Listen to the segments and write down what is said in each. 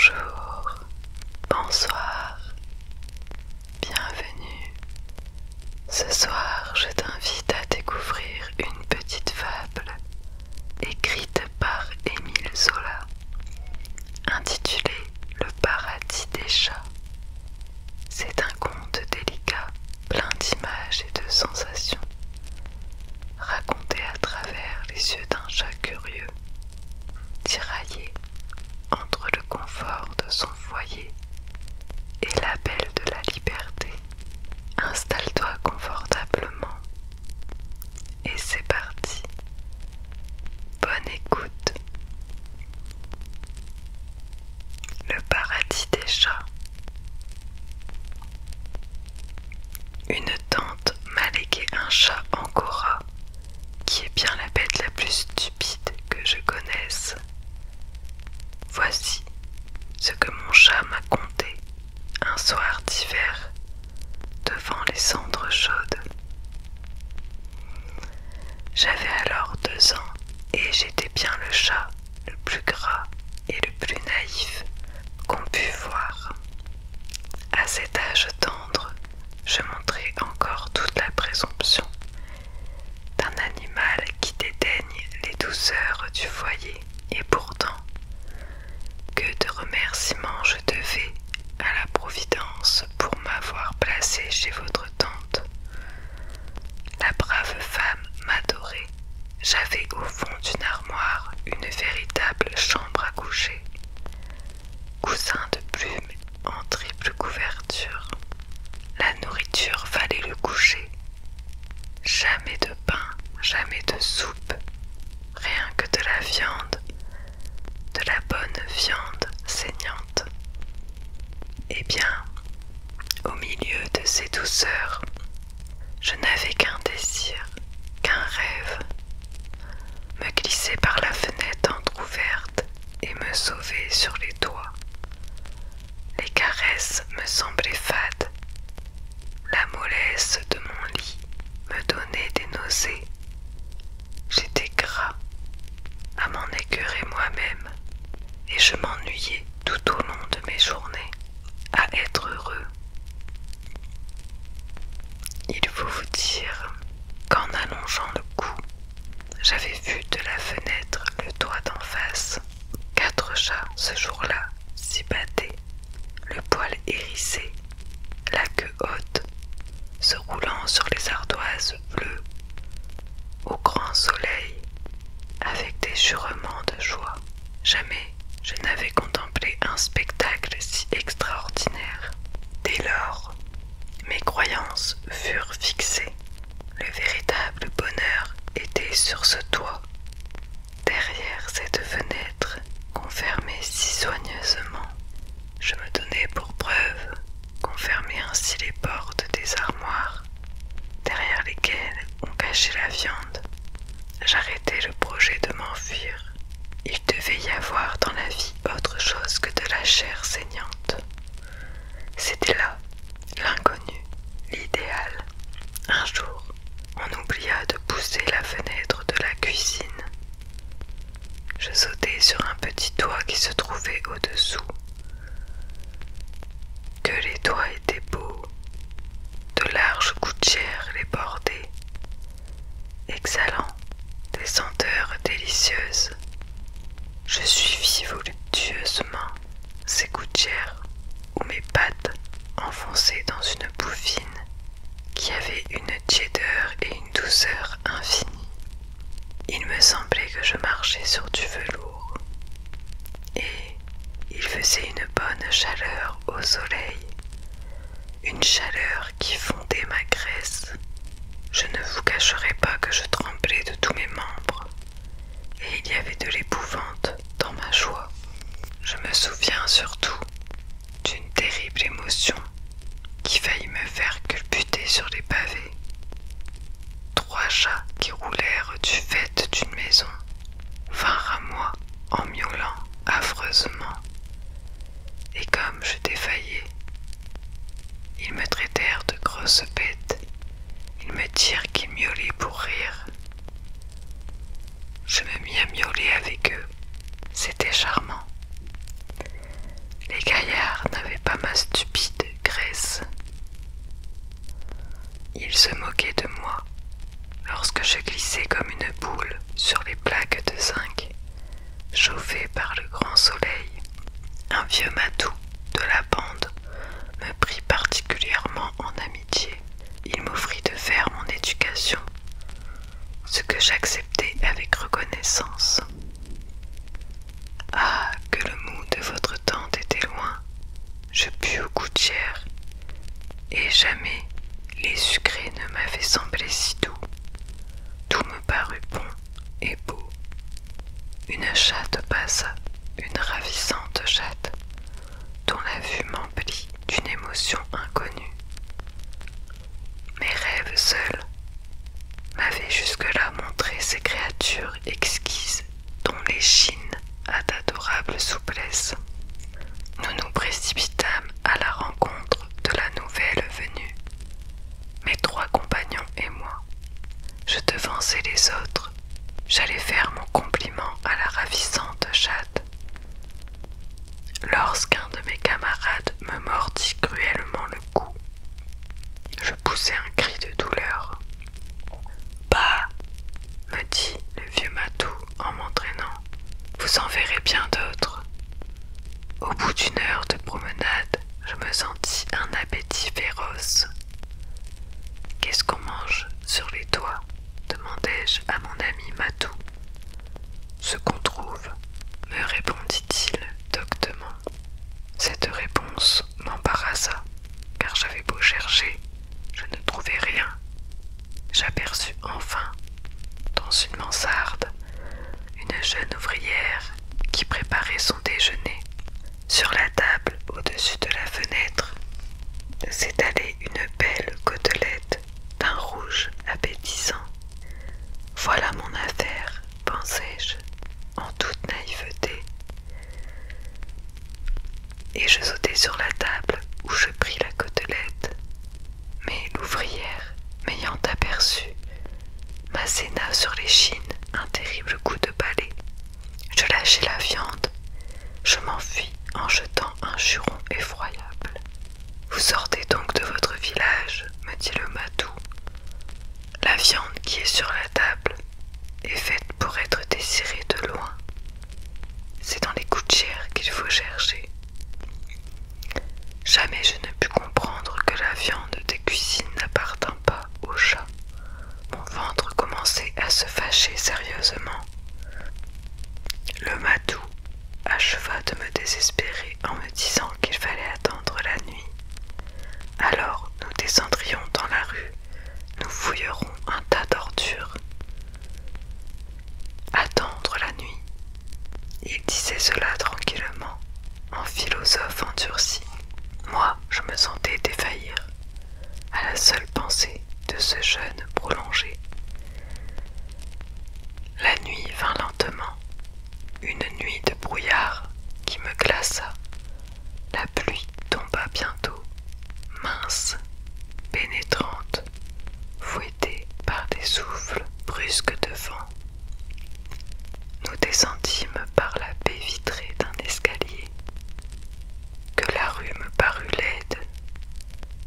Bonjour, bonsoir, bienvenue. Ce soir, je t'invite à découvrir une petite fable écrite par Émile Zola, intitulée Le paradis des chats. C'est un conte délicat, plein d'images et de sensations, raconté à travers les yeux d'un chat curieux, tiraillé entre le confort de son foyer et l'appel de la liberté. Installe-toi confortablement et c'est parti. Bonne écoute. Le paradis des chats. Une tante m'a légué un chat angora, qui est bien la bête la plus stupide que je connaisse. Voici ce que mon chat m'a conté un soir d'hiver devant les cendres chaudes. J'avais alors 2 ans et j'étais bien le chat le plus gras et le plus naïf qu'on pût voir. À cet âge tendre, je montrais encore toute la présomption d'un animal qui dédaigne les douceurs du foyer. Et pourtant, que de remerciements je devais à la Providence pour m'avoir placé chez votre tante. La brave femme m'adorait. J'avais au fond d'une armoire une véritable chambre à coucher, coussin de plumes en triple couverture. La nourriture fallait le coucher. Jamais de pain, jamais de soupe, rien que de la viande, de la bonne viande saignante. Eh bien, au milieu de ces douceurs, je n'avais qu'un désir, qu'un rêve, me glisser par la fenêtre entr'ouverte et me sauver sur les toits. Les caresses me semblaient fades, la mollesse de mon lit me donnait des nausées. J'étais gras à m'en écœurer moi-même et je m'ennuyais tout au long de mes journées à être heureux. Il faut vous dire qu'en allongeant le cou, j'avais vu de la fenêtre le toit d'en face. 4 chats ce jour-là s'y battaient, le poil hérissé, la queue haute, se roulant sur les ardoises bleues, au grand soleil, avec des jurements de joie. Jamais je n'avais contemplé un spectacle si extraordinaire. Dès lors, mes croyances furent fixées. Le véritable bonheur était sur ce toit, derrière cette fenêtre qu'on fermait si soigneusement. Je me donnais pour preuve qu'on fermait ainsi les portes des armoires, derrière lesquelles on cachait la viande. J'arrêtai le projet de m'enfuir. Il devait y avoir dans la vie autre chose que de la chair saignante. C'était là, l'inconnu, l'idéal. Un jour, on oublia de pousser la fenêtre de la cuisine. Je sautai sur un petit toit qui se trouvait au-dessous. Que les toits étaient beaux, de larges gouttières les bordaient, exhalant des senteurs délicieuses. Je suivis voluptueusement ces gouttières où mes pattes enfoncées dans une bouffine qui avait une tiédeur et une douceur infinies. Il me semblait que je marchais sur du velours et il faisait une bonne chaleur au soleil, une chaleur qui fondait ma graisse. Je ne vous cacherai pas que je tremblais de tous mes membres et il y avait de l'épouvante dans ma joie. Je me souviens surtout d'une terrible émotion qui faillit me faire culbuter sur les pavés. 3 chats qui roulèrent du faîte d'une maison vinrent à moi en miaulant affreusement. Et comme je défaillais, ils me traitèrent de grosse bête. Ils me dirent qu'ils miaulaient pour rire. Je me mis à miauler avec eux. C'était charmant. Il se moquait de moi lorsque je glissais comme une boule sur les plaques de zinc, chauffées par le grand soleil. Un vieux matou de la bande me prit particulièrement en amitié. Il m'offrit de faire mon éducation, ce que j'acceptai avec reconnaissance. Ah, que le mou de votre tante était loin. Je pus aux gouttières, et jamais les sucrés ne m'avaient semblé si doux. Tout me parut bon et beau. Une chatte passa, une ravissante chatte, dont la vue m'emplit d'une émotion inconnue. Mes rêves seuls m'avaient jusque-là montré ces créatures exquises dont l'échine a d'adorable souplesse. Nous nous précipitâmes à la rencontre de la nouvelle venue, mes 3 compagnons et moi. Je devançai les autres, j'allais faire mon compliment à la ravissante chatte, lorsqu'un de mes camarades me mordit cruellement le cou. Je poussai un cri de douleur. « Bah !» me dit le vieux matou en m'entraînant. « Vous en verrez bien d'autres. » Au bout d'une heure de promenade, je me sentis un appétit féroce. « Qu'est-ce qu'on mange sur les toits ?» demandai-je à mon ami Matou. « Ce qu'on trouve, » me répondit-il doctement. Cette réponse m'embarrassa, car j'avais beau chercher, je ne trouvais rien. J'aperçus enfin, dans une mansarde, une jeune ouvrière qui préparait son déjeuner. Sur la table, au-dessus de la fenêtre, s'étalait une belle côtelette d'un rouge appétissant. Voilà mon affaire, pensai-je, en toute naïveté. Et je sautai sur la table où je pris la côtelette. Mais l'ouvrière, m'ayant aperçu, m'asséna sur l'échine un terrible coup de balai. Je lâchai la viande. Je m'enfuis en jetant un juron effroyable. « Vous sortez donc de votre village, me dit le matou. La viande qui est sur la table est faite pour être désirée de loin. C'est dans les gouttières qu'il faut chercher. » Jamais je ne pus comprendre que la viande des cuisines n'appartint pas au chat. Mon ventre commençait à se fâcher sérieusement. Le matou acheva de me désespérer en me disant qu'il fallait attendre la nuit. Alors nous descendrions dans la rue, nous fouillerons un tas d'ordures. Attendre la nuit. Il disait cela tranquillement, en philosophe endurci. Moi, je me sentais défaillir à la seule pensée de ce jeûne prolongé. La nuit vint lentement, une nuit de brouillard qui me glaça. La pluie tomba bientôt, mince, pénétrante, fouettée par des souffles brusques de vent. Nous descendîmes par la baie vitrée d'un escalier. Que la rue me parut laide.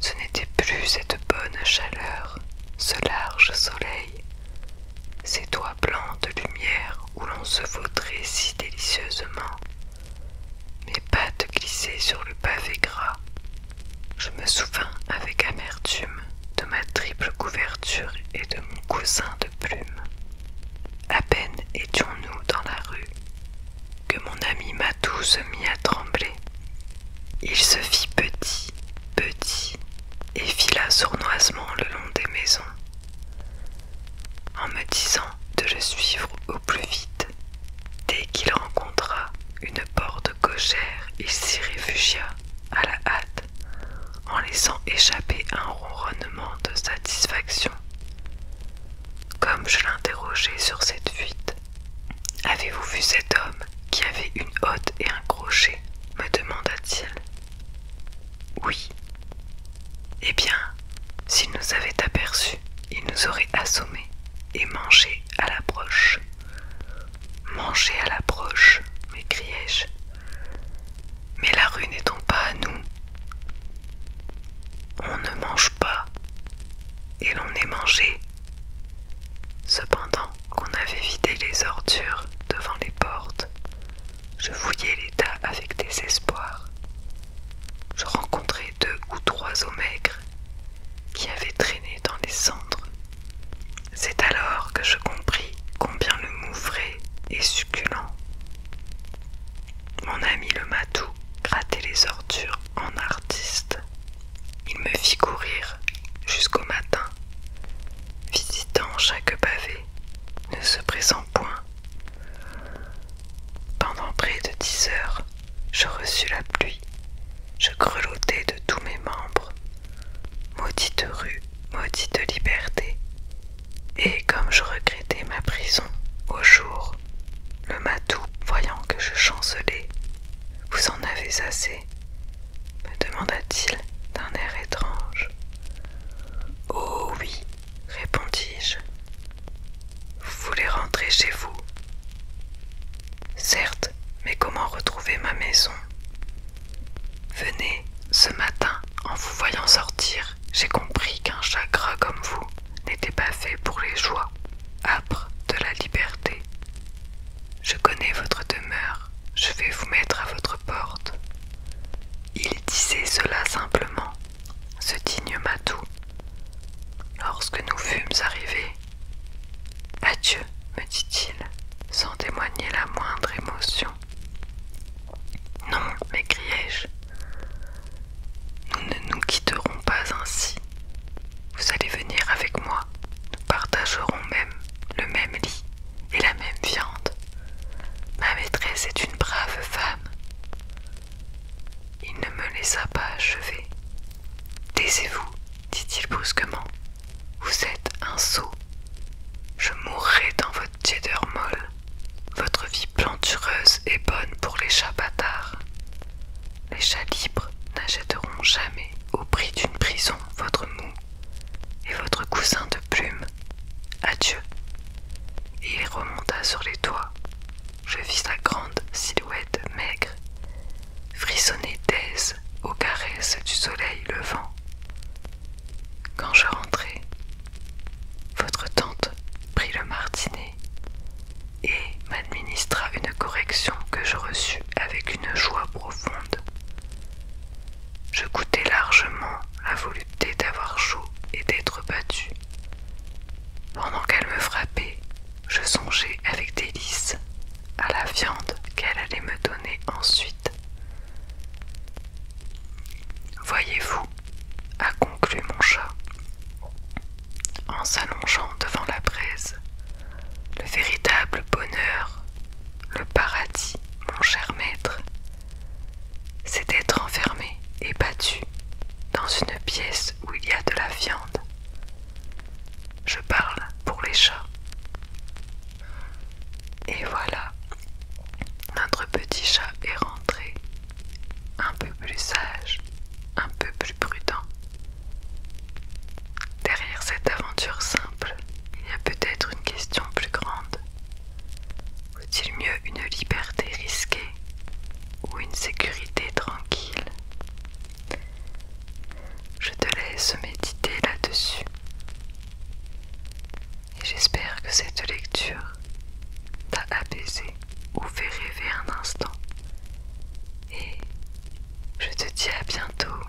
Ce n'était plus cette bonne chaleur, ce large soleil, ces toits blancs de lumière où l'on se vautrait si délicieusement. Mes pattes glissaient sur le pavé gras. Je me souvins avec amertume de ma triple couverture et de mon coussin de plumes. À peine étions-nous dans la rue que mon ami Matou se mit à trembler. Il se fit petit, et fila sournoisement le long des maisons, en me disant de le suivre au plus vite. Dès qu'il rencontra une porte cochère, il s'y réfugia à la hâte, en laissant échapper un ronronnement de satisfaction. Comme je l'interrogeais sur cette fuite, « Avez-vous vu cet homme qui avait une hotte et un crochet ?» me demanda-t-il. « Oui. » Eh bien, s'il nous avait aperçus, il nous aurait assommés et mangés à la broche. « Manger à la broche !» m'écriai-je. « Mais la rue n'est donc pas à nous. On ne mange pas. fouillé l'état avec désespoir. Je rencontrai 2 ou 3 os maigres qui avaient traîné dans les cendres. C'est alors que je compris combien le mou frais est succulent. Mon ami le matou grattait les ordures en artiste. Il me fit courir jusqu'au matin, visitant chaque pavé, ne se pressant point. Pendant près de 10 heures, je reçus la pluie. Je grelottais de tous mes membres. Maudite rue, maudite liberté. Et comme je regrettais ma prison au jour, le matou, voyant que je chancelais, « Vous en avez assez ?» me demanda-t-il d'un air étrange. « Oh oui, répondis-je. Vous voulez rentrer chez vous ? Certes, mais comment retrouver ma maison ? Venez, ce matin, en vous voyant sortir, j'ai compris qu'un chat gras comme vous n'était pas fait pour les joies âpres de la liberté. Je connais votre demeure, je vais vous mettre à votre porte. » Il disait cela simplement, ce digne matou. Lorsque nous fûmes arrivés, « Adieu, me dit-il, sans témoigner la moindre émotion. « Non, m'écriai-je, nous ne nous quitterons pas ainsi. Vous allez venir avec moi, nous partagerons même le même lit et la même viande. Ma maîtresse est une brave femme. » Il ne me laissa pas achever. « Taisez-vous, dit-il brusquement. Vous êtes un sot. Je mourrai dans votre tiédeur molle. Votre vie plantureuse est bonne pour les chats bâtards. Les chats libres n'achèteront jamais au prix d'une prison votre mou et votre coussin de plumes. Adieu. » Et il remonta sur les toits. Je vis sa grande silhouette maigre frissonner d'aise aux caresses du soleil levant. Quand je rentrai, votre tante prit le martinet et m'administra une correction que je reçus avec une joie profonde. Je goûtai largement la volupté d'avoir chaud et d'être battu. Pendant qu'elle me frappait, je songeais avec délice à la viande qu'elle allait me donner ensuite. Voyez-vous, a conclu mon chat, en s'allongeant devant la braise, le véritable bonheur, le paradis, mon cher maître, c'est d'être enfermé et battu dans une pièce où il y a de la viande. Je parle pour les chats. Et voilà, notre petit chat est rentré, un peu plus sage, un peu plus prudent. Derrière cette aventure simple, il y a peut-être une question plus grande. Vaut-il mieux une liberté risquée ou une sécurité tranquille ? Je te laisse méditer là-dessus. Et j'espère que cette lecture t'a apaisé ou fait rêver un instant. Et je te dis à bientôt.